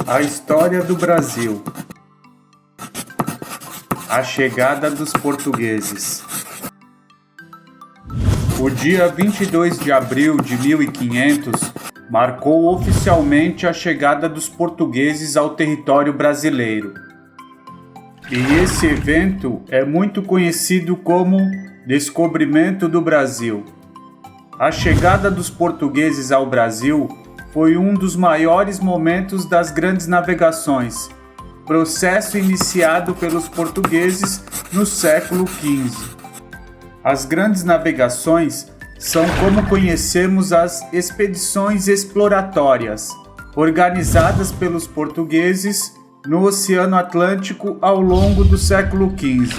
A história do Brasil. A chegada dos portugueses. O dia 22 de abril de 1500 marcou oficialmente a chegada dos portugueses ao território brasileiro. E esse evento é muito conhecido como Descobrimento do Brasil. A chegada dos portugueses ao Brasil foi um dos maiores momentos das grandes navegações, processo iniciado pelos portugueses no século XV. As grandes navegações são como conhecemos as expedições exploratórias, organizadas pelos portugueses no Oceano Atlântico ao longo do século XV.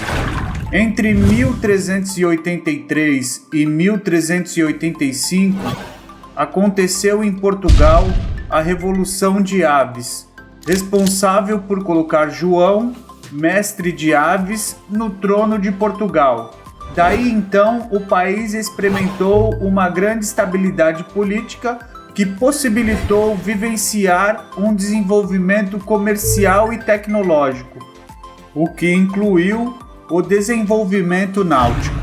Entre 1383 e 1385, aconteceu em Portugal a Revolução de Aves, responsável por colocar João, mestre de aves, no trono de Portugal. Daí então o país experimentou uma grande estabilidade política que possibilitou vivenciar um desenvolvimento comercial e tecnológico, o que incluiu o desenvolvimento náutico.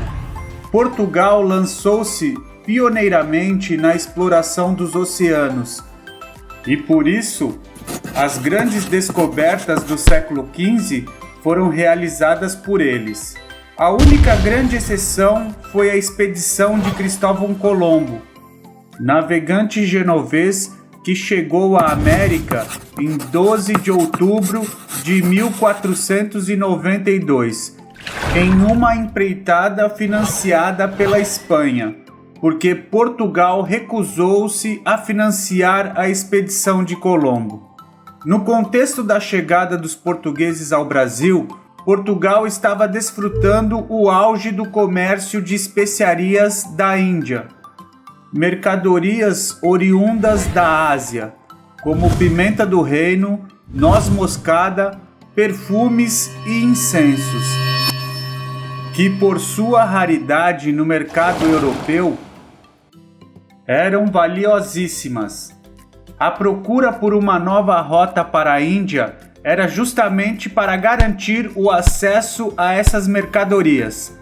Portugal lançou-se pioneiramente na exploração dos oceanos e, por isso, as grandes descobertas do século XV foram realizadas por eles. A única grande exceção foi a expedição de Cristóvão Colombo, navegante genovês que chegou à América em 12 de outubro de 1492, em uma empreitada financiada pela Espanha, porque Portugal recusou-se a financiar a expedição de Colombo. No contexto da chegada dos portugueses ao Brasil, Portugal estava desfrutando o auge do comércio de especiarias da Índia, mercadorias oriundas da Ásia, como pimenta do reino, noz moscada, perfumes e incensos, que por sua raridade no mercado europeu eram valiosíssimas. A procura por uma nova rota para a Índia era justamente para garantir o acesso a essas mercadorias.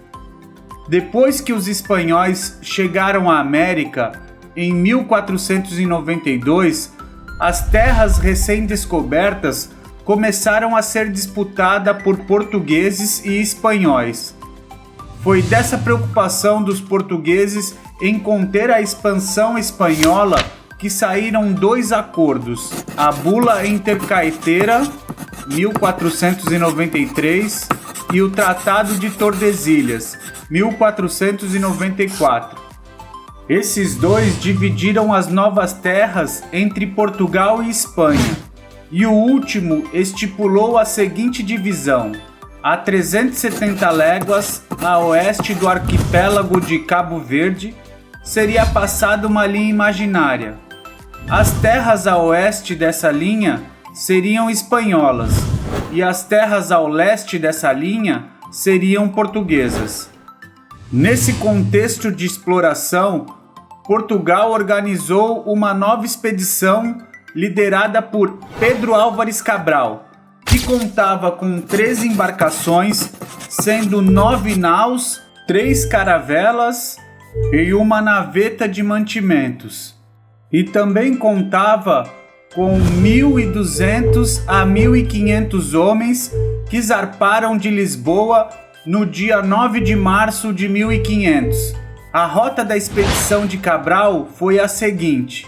Depois que os espanhóis chegaram à América, em 1492, as terras recém-descobertas começaram a ser disputadas por portugueses e espanhóis. Foi dessa preocupação dos portugueses em conter a expansão espanhola que saíram dois acordos: a Bula Intercaetera, 1493, e o Tratado de Tordesilhas, 1494. Esses dois dividiram as novas terras entre Portugal e Espanha, e o último estipulou a seguinte divisão: a 370 léguas a oeste do arquipélago de Cabo Verde seria passada uma linha imaginária. As terras a oeste dessa linha seriam espanholas e as terras ao leste dessa linha seriam portuguesas. Nesse contexto de exploração, Portugal organizou uma nova expedição liderada por Pedro Álvares Cabral, que contava com 13 embarcações, sendo 9 naus, 3 caravelas e uma naveta de mantimentos. E também contava com 1.200 a 1.500 homens que zarparam de Lisboa no dia 9 de março de 1500. A rota da expedição de Cabral foi a seguinte: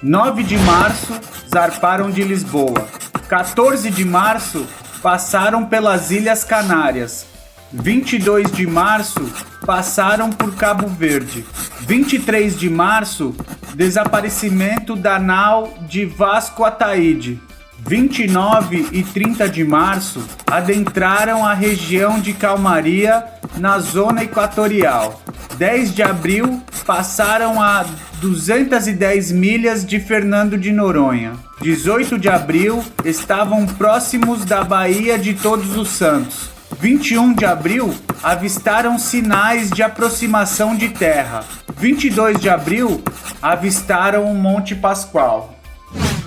9 de março zarparam de Lisboa, 14 de março passaram pelas Ilhas Canárias, 22 de março passaram por Cabo Verde, 23 de março desaparecimento da nau de Vasco Ataíde, 29 e 30 de março adentraram a região de Calmaria na zona equatorial. 10 de abril passaram a 210 milhas de Fernando de Noronha. 18 de abril estavam próximos da Baía de Todos os Santos. 21 de abril avistaram sinais de aproximação de terra. 22 de abril avistaram o Monte Pascoal.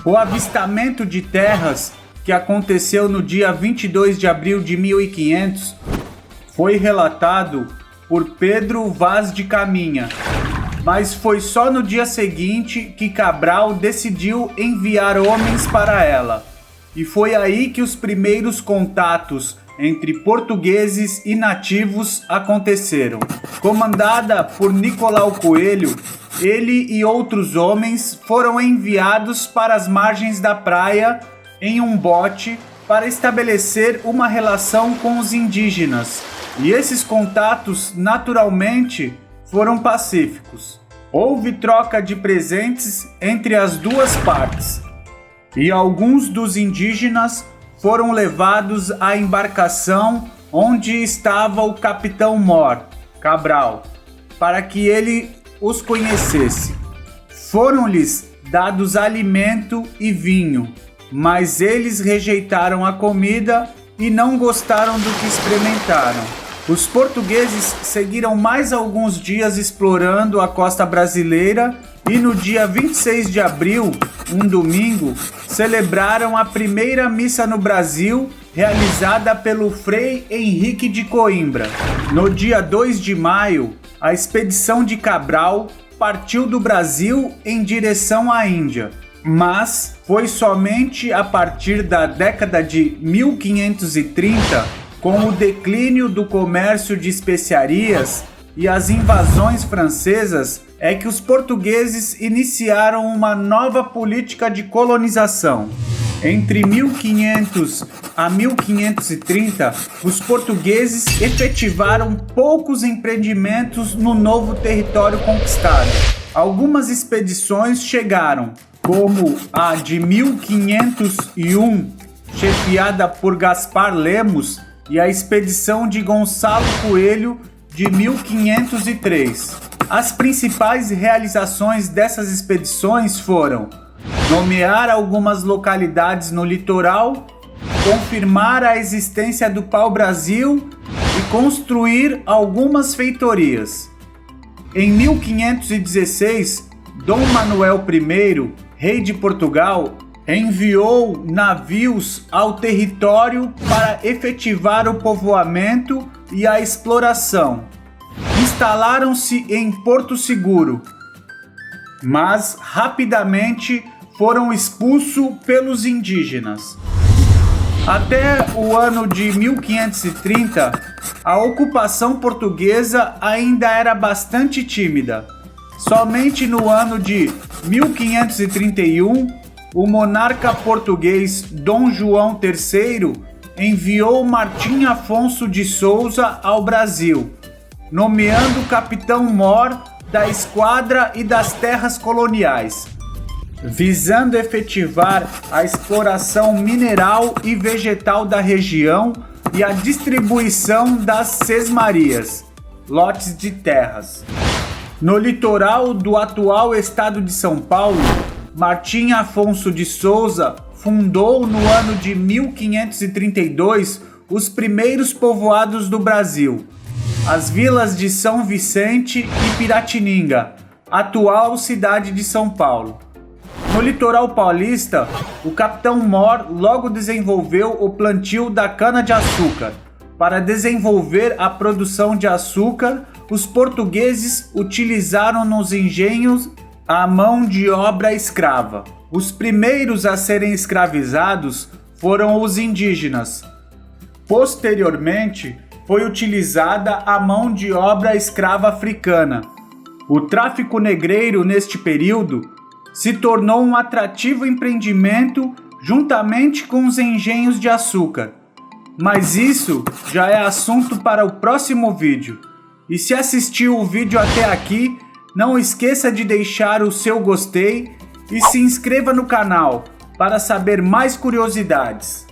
O avistamento de terras, que aconteceu no dia 22 de abril de 1500, foi relatado por Pedro Vaz de Caminha, mas foi só no dia seguinte que Cabral decidiu enviar homens para ela. E foi aí que os primeiros contatos entre portugueses e nativos aconteceram. Comandada por Nicolau Coelho, ele e outros homens foram enviados para as margens da praia em um bote para estabelecer uma relação com os indígenas. E esses contatos, naturalmente, foram pacíficos. Houve troca de presentes entre as duas partes. E alguns dos indígenas foram levados à embarcação onde estava o capitão Mor, Cabral, para que ele os conhecesse. Foram-lhes dados alimento e vinho, mas eles rejeitaram a comida e não gostaram do que experimentaram. Os portugueses seguiram mais alguns dias explorando a costa brasileira e no dia 26 de abril, um domingo, celebraram a primeira missa no Brasil, realizada pelo Frei Henrique de Coimbra. No dia 2 de maio, a expedição de Cabral partiu do Brasil em direção à Índia, mas foi somente a partir da década de 1530, com o declínio do comércio de especiarias e as invasões francesas, é que os portugueses iniciaram uma nova política de colonização. Entre 1500 a 1530, os portugueses efetivaram poucos empreendimentos no novo território conquistado. Algumas expedições chegaram, como a de 1501, chefiada por Gaspar Lemos, e a expedição de Gonçalo Coelho, de 1503. As principais realizações dessas expedições foram nomear algumas localidades no litoral, confirmar a existência do pau-brasil e construir algumas feitorias. Em 1516, Dom Manuel I, rei de Portugal, enviou navios ao território para efetivar o povoamento e a exploração. Instalaram-se em Porto Seguro, mas rapidamente foram expulsos pelos indígenas. Até o ano de 1530, a ocupação portuguesa ainda era bastante tímida. Somente no ano de 1531, o monarca português Dom João III enviou Martim Afonso de Souza ao Brasil, nomeando o capitão Mor da esquadra e das terras coloniais, visando efetivar a exploração mineral e vegetal da região e a distribuição das sesmarias, lotes de terras. No litoral do atual estado de São Paulo, Martim Afonso de Souza fundou no ano de 1532 os primeiros povoados do Brasil, as vilas de São Vicente e Piratininga, atual cidade de São Paulo. No litoral paulista, o capitão Mor logo desenvolveu o plantio da cana-de-açúcar. Para desenvolver a produção de açúcar, os portugueses utilizaram nos engenhos a mão de obra escrava. Os primeiros a serem escravizados foram os indígenas. Posteriormente, foi utilizada a mão de obra escrava africana. O tráfico negreiro neste período se tornou um atrativo empreendimento juntamente com os engenhos de açúcar. Mas isso já é assunto para o próximo vídeo. E se assistiu o vídeo até aqui, não esqueça de deixar o seu gostei e se inscreva no canal para saber mais curiosidades.